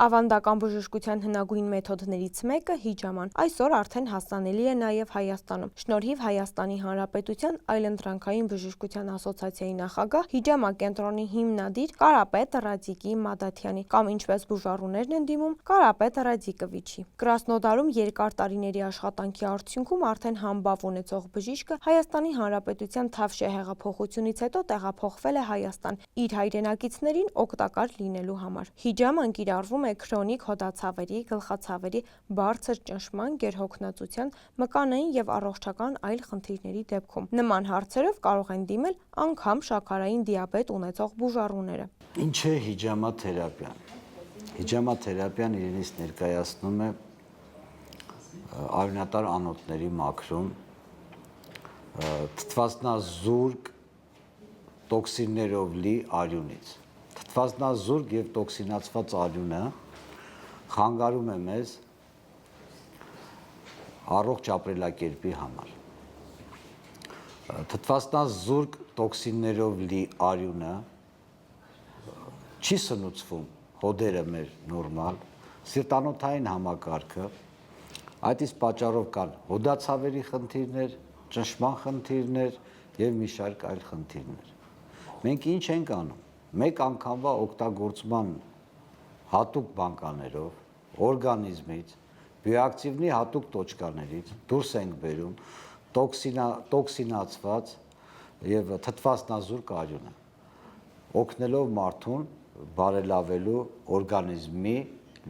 Ավանդական բժշկության հնագույն մեթոդներից մեկը հիջաման այսօր արդեն հասանելի է նաև Հայաստանում։ Շնորհիվ Հայաստանի Հանրապետության այլընտրանքային բժշկության ասոցիացիայի նախագահ հիջամա կենտրոնի հիմնադիր Կարապետ Ռադիկի Մադաթյանի կամ ինչպես բուժառուներն են դիմում Կարապետ Ռադիկովիչի։ Կրասնոդարում երկար տարիների աշխատանքի արդյունքում արդեն համբավ ունեցող բժիշկը Հայաստանի Հանրապետության Թավշյա հեղափոխությունից հետո տեղափոխվել է Հայաստան իր հայրենակիցներին օգտակար լինելու համար։ Հիջաման կիրառվում է քրոնիկ հոդացավերի, գլխացավերի, բարձր ճնշման, գերհոգնածության, մկանային եւ առողջական այլ խնդիրների դեպքում։ Նման հարցերով կարող են դիմել անգամ շաքարային դիաբետ ունեցող բուժառուները։ Ինչ է հիջամաթերապիան։ Հիջամաթերապիան իրենից ներկայացնում է արյունատար անոթների մաքրում, թթվածնազուրկ տոքսիններով լի արյունից։ Թթվածնազուրկ եւ տոքսինացված արյունը խանգարում է մեզ առողջ ապրելակերպի համար։ Թթվածնազուրկ տոքսիններով լի արյունը չի սնուցվում հոդերը մեր նորմալ, սիրտանոթային համակարգը, այդ իսկ պատճառով կան հոդացավերի խնդիրներ, ճնշման խնդիրներ եւ մի շարք այլ խնդիրներ։ Մենք ինչ ենք անում։ Մեկ անգամվա օգտագործման հատուկ բանկաներով, օրգանիզմից, բիոակտիվնի հատուկ տոճկաներից դուրս ենք բերում տոքսինացված եւ թթվածնազուրկ արյունը, օգնելով մարդուն բարելավելու օրգանիզմի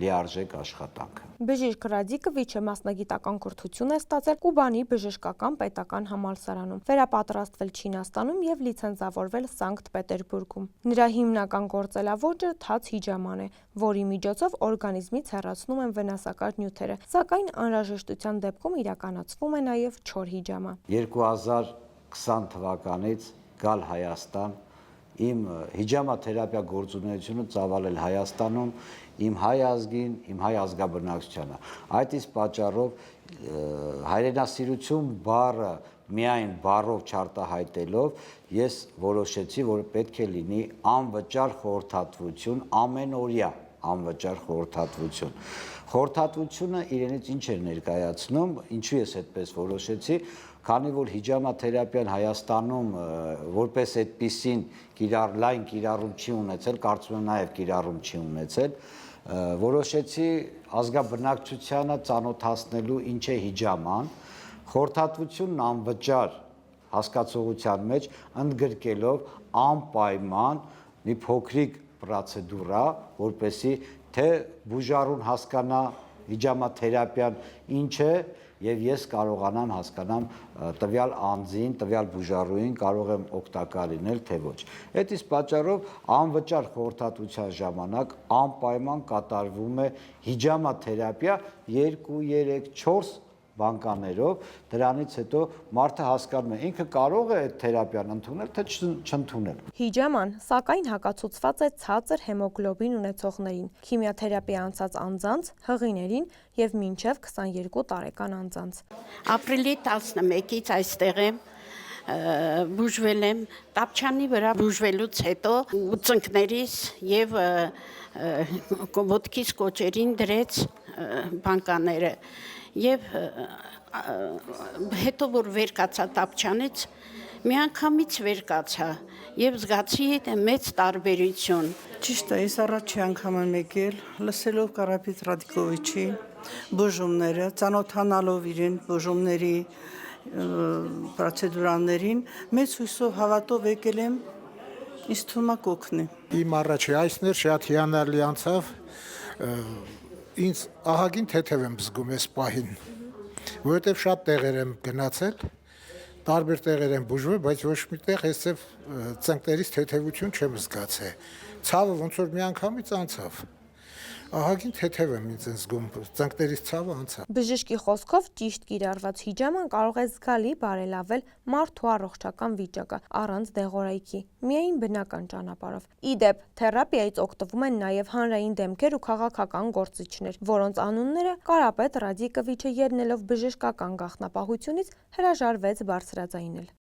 լիարժեք աշխատանքը։ Բժիշկ Ռադիկովիչը մասնագիտական կրթություն է ստացել Կուբանի բժշկական պետական համալսարանում, վերապատրաստվել Չինաստանում եւ լիցենզավորվել Սանկտ Պետերբուրգում։ Նրա հիմնական գործելաոճը թաց հիջաման է, որի միջոցով օրգանիզմից հեռացնում են վնասակար նյութերը, սակայն անհրաժեշտության դեպքում իրականացվում է նաեւ չոր հիջամա։ 2020 թվականից գալ Հայաստան իմ հիջամաթերապիա գործունեությունը ծավալել Հայաստանում իմ հայ ազգին, իմ հայ ազգաբնակչությանը։ Այդ իսկ պատճառով հայրենասիրություն բառը միայն բառով չարտահայտելով ես որոշեցի, որ պետք է լինի անվճար խորհրդատվություն, ամենօրյա անվճար խորհրդատվություն։ Խորհրդատվությունը իրենից ինչ է ներկայացնում, ինչու ես այդպես որոշեցի, քանի որ հիջամաթերապիան Հայաստանում որպես այդպիսին լայն կիրառում չի ունեցել, կարծում եմ նաև կիրառում չի ունեցել, որոշեցի ազգաբնակչությանը ծանոթացնելու ինչ է հիջաման, խորհրդատվությունն անվճար հասկացողության մեջ ընդգրկելով անպայման մի փոքրիկ պրոցեդուրա, որպեսզի թե բուժառուն հասկանա հիջամաթերապիան ինչ է եւ ես կարողանամ հասկանամ տվյալ անձին, տվյալ բուժառուին կարող եմ օգտակար լինել, թե ոչ։ Այդ իսկ պատճառով անվճար խորհրդատվության ժամանակ անպայման կատարվում է հիջամաթերապիա 2, 3, 4 բանկաներով, դրանից հետո մարդը հասկանում է ինքը կարող է այդ թերապիան ընդունել, թե չընդունել։ Հիջաման, սակայն հակացուցված է ցածր հեմոգլոբին ունեցողներին, քիմիաթերապիա անցած անձանց, հղիներին եւ մինչեւ 22 տարեկան անձանց։ Ապրիլի 11-ից այստեղ եմ բուժվել եմ, տապչանի վրա բուժվելուց հետո ծնկներիս եւ ոտքիս կոճերին դրեց բանկաները եւ հետո որ վեր կացա տապչանից միանգամից վեր կացա եւ զգացի մեծ տարբերություն։ Ճիշտ է, ես առաջի անգամ եմ եկել լսելով Կարապետ Ռադիկովիչի բուժումները, ծանոթանալով իրեն բուժումների պրոցեդուրաներին, մեծ հույսով հավատով եկել եմ, ինձ թվում է կօգնի։ Իմ առաջի այսներ շատ հիանալի անցավ, ինձ ահագին թեթև եմ զգում այս պահին, որովհետև շատ տեղեր եմ գնացել, տարբեր տեղեր եմ բուժվել, բայց ոչ մի տեղ այսպես ծնկներից թեթևություն չեմ զգացել։ Ցավը ոնց որ միանգամից անցավ։ Ահագին թեթև եմ ինձ զգում, ծնկներից ցավը անցավ։ Բժշկի խոսքով ճիշտ կիրառված հիջաման կարող է զգալի բարելավել մարդու առողջական վիճակը առանց դեղորայքի, միայն բնական ճանապարհով։ Ի դեպ, թերապիայից օգտվում են նաև հանրային դեմքեր ու քաղաքական գործիչներ, որոնց անունները Կարապետ Ռադիկովիչը ելնելով բժշկական գաղտնապահությունից հրաժարվեց բարձրաձայնել։